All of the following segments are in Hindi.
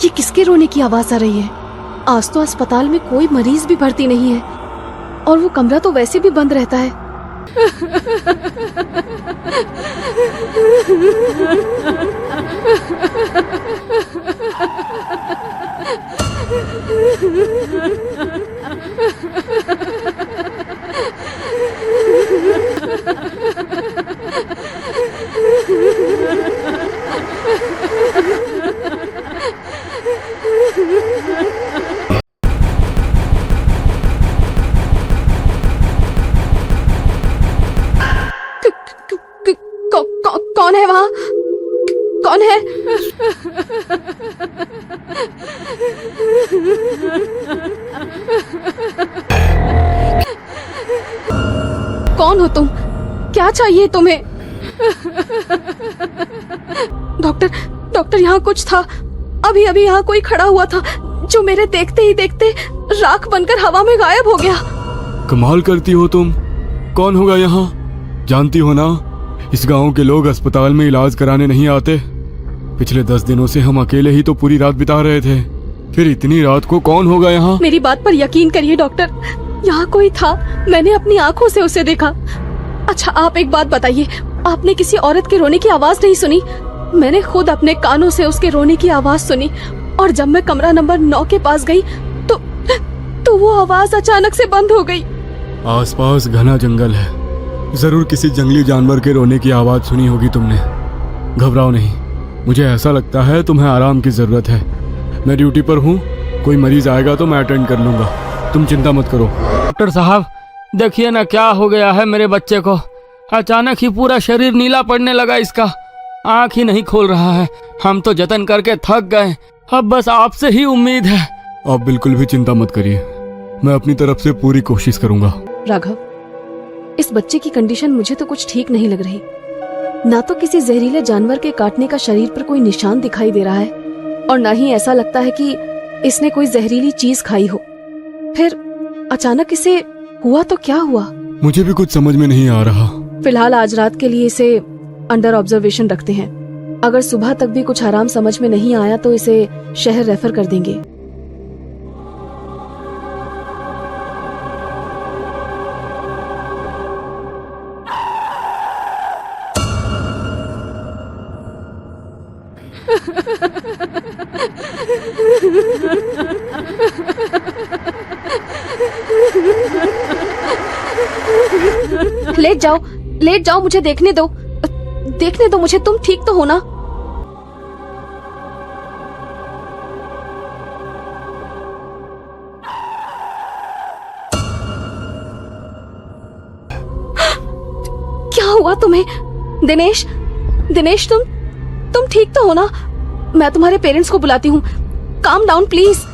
ये किसके रोने की आवाज आ रही है? आज तो अस्पताल में कोई मरीज भी भर्ती नहीं है और वो कमरा तो वैसे भी बंद रहता है। कौन है वहाँ? कौन है? कौन हो तुम? क्या चाहिए तुम्हें? डॉक्टर यहाँ कुछ था। अभी अभी यहाँ कोई खड़ा हुआ था जो मेरे देखते ही देखते राख बनकर हवा में गायब हो गया। कमाल करती हो तुम। कौन होगा यहाँ? जानती हो ना, इस गांव के लोग अस्पताल में इलाज कराने नहीं आते। पिछले 10 दिनों से हम अकेले ही तो पूरी रात बिता रहे थे, फिर इतनी रात को कौन होगा यहाँ? मेरी बात पर यकीन करिए डॉक्टर, यहाँ कोई था। मैंने अपनी आंखों से उसे देखा। अच्छा आप एक बात बताइए, आपने किसी औरत के रोने की आवाज नहीं सुनी? मैंने खुद अपने कानों से उसके रोने की आवाज सुनी और जब मैं कमरा नंबर 9 के पास गई तो वो आवाज अचानक से बंद हो गई। आसपास घना जंगल है, जरूर किसी जंगली जानवर के रोने की आवाज सुनी होगी तुमने। घबराओ नहीं, मुझे ऐसा लगता है तुम्हें आराम की जरूरत है। मैं ड्यूटी पर हूँ, कोई मरीज आएगा तो मैं अटेंड कर लूंगा, तुम चिंता मत करो। डॉक्टर साहब देखिए ना क्या हो गया है मेरे बच्चे को। अचानक ही पूरा शरीर नीला पड़ने लगा, इसका आँख ही नहीं खोल रहा है। हम तो जतन करके थक गए, अब बस आपसे ही उम्मीद है। आप बिल्कुल भी चिंता मत करिए, मैं अपनी तरफ से पूरी कोशिश करूंगा। राघव, इस बच्चे की कंडीशन मुझे तो कुछ ठीक नहीं लग रही। ना तो किसी जहरीले जानवर के काटने का शरीर पर कोई निशान दिखाई दे रहा है और ना ही ऐसा लगता है कि इसने कोई जहरीली चीज खाई हो। फिर अचानक इसे हुआ तो क्या हुआ? मुझे भी कुछ समझ में नहीं आ रहा। फिलहाल आज रात के लिए इसे अंडर ऑब्जर्वेशन रखते हैं। अगर सुबह तक भी कुछ आराम समझ में नहीं आया तो इसे शहर रेफर कर देंगे। लेट जाओ, मुझे देखने दो मुझे। तुम ठीक तो हो ना? क्या हुआ तुम्हें? दिनेश, तुम ठीक तो हो ना? मैं तुम्हारे पेरेंट्स को बुलाती हूँ। Calm down please.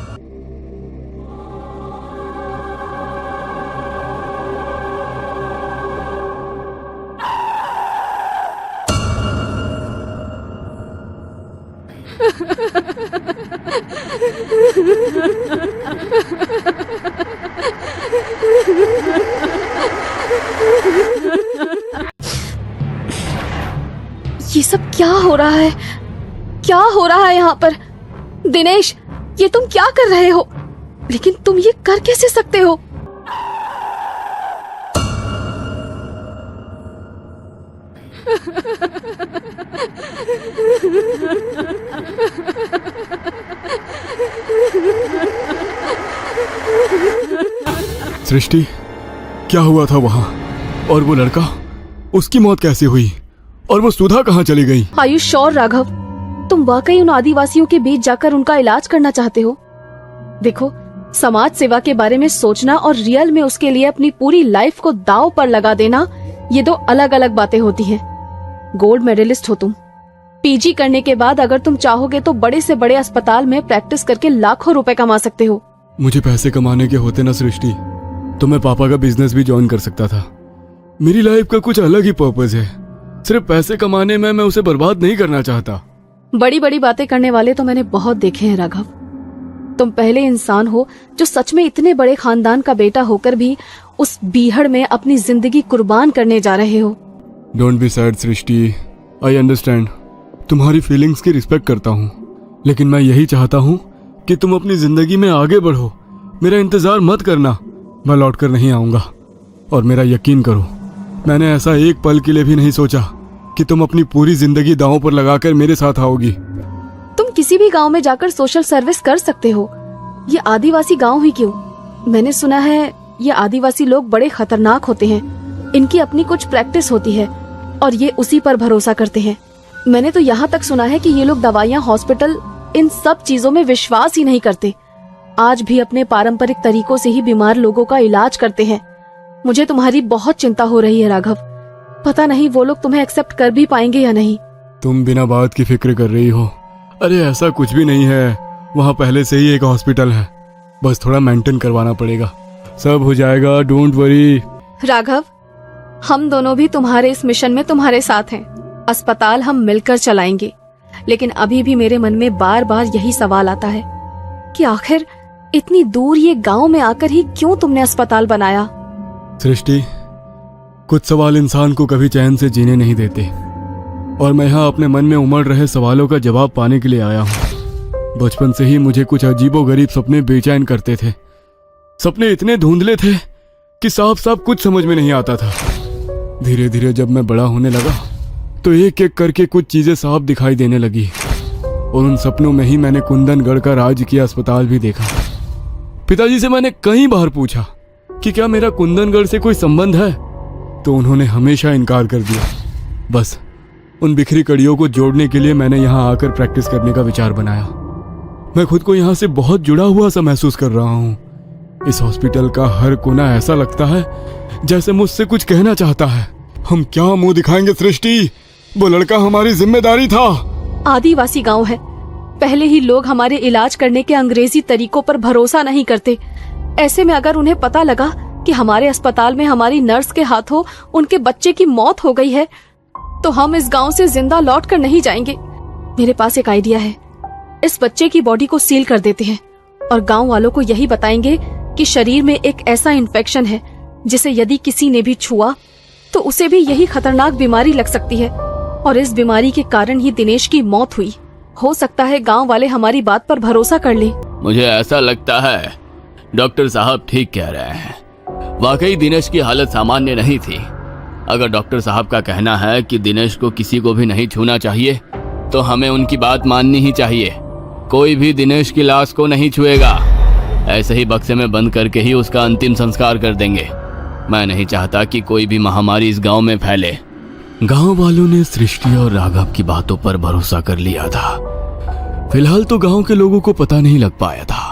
ये सब क्या हो रहा है? क्या हो रहा है यहाँ पर? दिनेश, ये तुम क्या कर रहे हो? लेकिन तुम ये कर कैसे सकते हो? सृष्टि, क्या हुआ था वहाँ? और वो लड़का, उसकी मौत कैसे हुई? और वो सुधा कहाँ चली गई? आर यू श्योर राघव, तुम वाकई उन आदिवासियों के बीच जाकर उनका इलाज करना चाहते हो? देखो, समाज सेवा के बारे में सोचना और रियल में उसके लिए अपनी पूरी लाइफ को दांव पर लगा देना, ये दो अलग अलग बातें होती हैं। गोल्ड मेडलिस्ट हो तुम। पीजी करने के बाद अगर तुम चाहोगे तो बड़े से बड़े अस्पताल में प्रैक्टिस करके लाखों रुपए कमा सकते हो। मुझे पैसे कमाने के होते ना सृष्टि, तो मैं पापा का बिजनेस भी ज्वाइन कर सकता था। मेरी लाइफ का कुछ अलग ही पर्पस है। सिर्फ पैसे कमाने में मैं उसे बर्बाद नहीं करना चाहता। बड़ी बड़ी बातें करने वाले तो मैंने बहुत देखे हैं राघव, तुम पहले इंसान हो जो सच में इतने बड़े खानदान का बेटा होकर भी उस बीहड़ में अपनी जिंदगी कुर्बान करने जा रहे हो। Don't be sad Srishti, I understand. तुम्हारी फीलिंग्स की रिस्पेक्ट करता हूँ, लेकिन मैं यही चाहता हूँ कि तुम अपनी जिंदगी में आगे बढ़ो। मेरा इंतजार मत करना, मैं लौट कर नहीं आऊँगा। और मेरा यकीन करो, मैंने ऐसा एक पल के लिए भी नहीं सोचा कि तुम अपनी पूरी जिंदगी दांव पर लगाकर मेरे साथ आओगी। तुम किसी भी गांव में जाकर सोशल सर्विस कर सकते हो, ये आदिवासी गांव ही क्यों। मैंने सुना है ये आदिवासी लोग बड़े खतरनाक होते हैं, इनकी अपनी कुछ प्रैक्टिस होती है और ये उसी पर भरोसा करते हैं। मैंने तो यहाँ तक सुना है कि ये लोग दवाइयाँ, हॉस्पिटल, इन सब चीजों में विश्वास ही नहीं करते। आज भी अपने पारंपरिक तरीकों से ही बीमार लोगों का इलाज करते हैं। मुझे तुम्हारी बहुत चिंता हो रही है राघव, पता नहीं वो लोग तुम्हें एक्सेप्ट कर भी पाएंगे या नहीं। तुम बिना बात की फिक्र कर रही हो। अरे ऐसा कुछ भी नहीं है, वहाँ पहले से ही एक हॉस्पिटल है, बस थोड़ा मेंटेन करवाना पड़ेगा, सब हो जाएगा, डोंट वरी। राघव, हम दोनों भी तुम्हारे इस मिशन में तुम्हारे साथ हैं। अस्पताल हम मिलकर चलाएंगे, लेकिन अभी भी मेरे मन में बार बार यही सवाल आता है कि आखिर इतनी दूर ये गांव में आकर ही क्यों तुमने अस्पताल बनाया। सृष्टि, कुछ सवाल इंसान को कभी चैन से जीने नहीं देते, और मैं यहाँ अपने मन में उमड़ रहे सवालों का जवाब पाने के लिए आया हूँ। बचपन से ही मुझे कुछ अजीबोगरीब सपने बेचैन करते थे। सपने इतने धुंधले थे कि साफ साफ कुछ समझ में नहीं आता था। धीरे धीरे जब मैं बड़ा होने लगा तो एक एक करके कुछ चीजें साफ दिखाई देने लगी, और उन सपनों में ही मैंने कुंदनगढ़ का राजकीय अस्पताल भी देखा। पिताजी से मैंने कई बार पूछा कि क्या मेरा कुंदनगढ़ से कोई संबंध है, तो उन्होंने हमेशा इनकार कर दिया। बस उन बिखरी कड़ियों को जोड़ने के लिए मैंने यहाँ आकर प्रैक्टिस करने का विचार बनाया। मैं खुद को यहाँ से बहुत जुड़ा हुआ सा महसूस कर रहा हूँ। इस हॉस्पिटल का हर कोना ऐसा लगता है जैसे मुझसे कुछ कहना चाहता है। हम क्या मुंह दिखाएंगे सृष्टि, वो लड़का हमारी जिम्मेदारी था। आदिवासी गांव है, पहले ही लोग हमारे इलाज करने के अंग्रेजी तरीकों पर भरोसा नहीं करते। ऐसे में अगर उन्हें पता लगा कि हमारे अस्पताल में हमारी नर्स के हाथों उनके बच्चे की मौत हो गई है, तो हम इस गांव से जिंदा लौट कर नहीं जाएंगे। मेरे पास एक आइडिया है, इस बच्चे की बॉडी को सील कर देते हैं और गांव वालों को यही बताएंगे कि शरीर में एक ऐसा इन्फेक्शन है जिसे यदि किसी ने भी छुआ तो उसे भी यही खतरनाक बीमारी लग सकती है, और इस बीमारी के कारण ही दिनेश की मौत हुई। हो सकता है गांव वाले हमारी बात पर भरोसा कर लें। मुझे ऐसा लगता है डॉक्टर साहब ठीक कह रहे हैं, वाकई दिनेश की हालत सामान्य नहीं थी। अगर डॉक्टर साहब का कहना है कि दिनेश को किसी को भी नहीं छूना चाहिए, तो हमें उनकी बात माननी ही चाहिए। कोई भी दिनेश की लाश को नहीं छुएगा, ऐसे ही बक्से में बंद करके ही उसका अंतिम संस्कार कर देंगे। मैं नहीं चाहता कि कोई भी महामारी इस गांव में फैले। गांव वालों ने सृष्टि और राघव की बातों पर भरोसा कर लिया था। फिलहाल तो गांव के लोगों को पता नहीं लग पाया था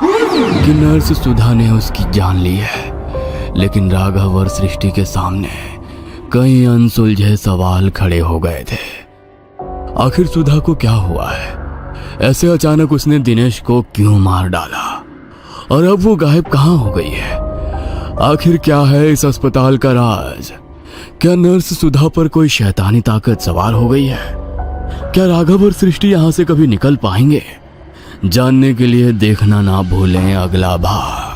कि नर्स सुधा ने उसकी जान ली है, लेकिन राघव और सृष्टि के सामने कई अनसुलझे सवाल खड़े हो गए थे। आखिर सुधा को क्या हुआ है? ऐसे अचानक उसने दिनेश को क्यों मार डाला, और अब वो गायब कहाँ हो गई है? आखिर क्या है इस अस्पताल का राज? क्या नर्स सुधा पर कोई शैतानी ताकत सवार हो गई है? क्या राघव और सृष्टि यहाँ से कभी निकल पाएंगे? जानने के लिए देखना ना भूलें अगला भाग।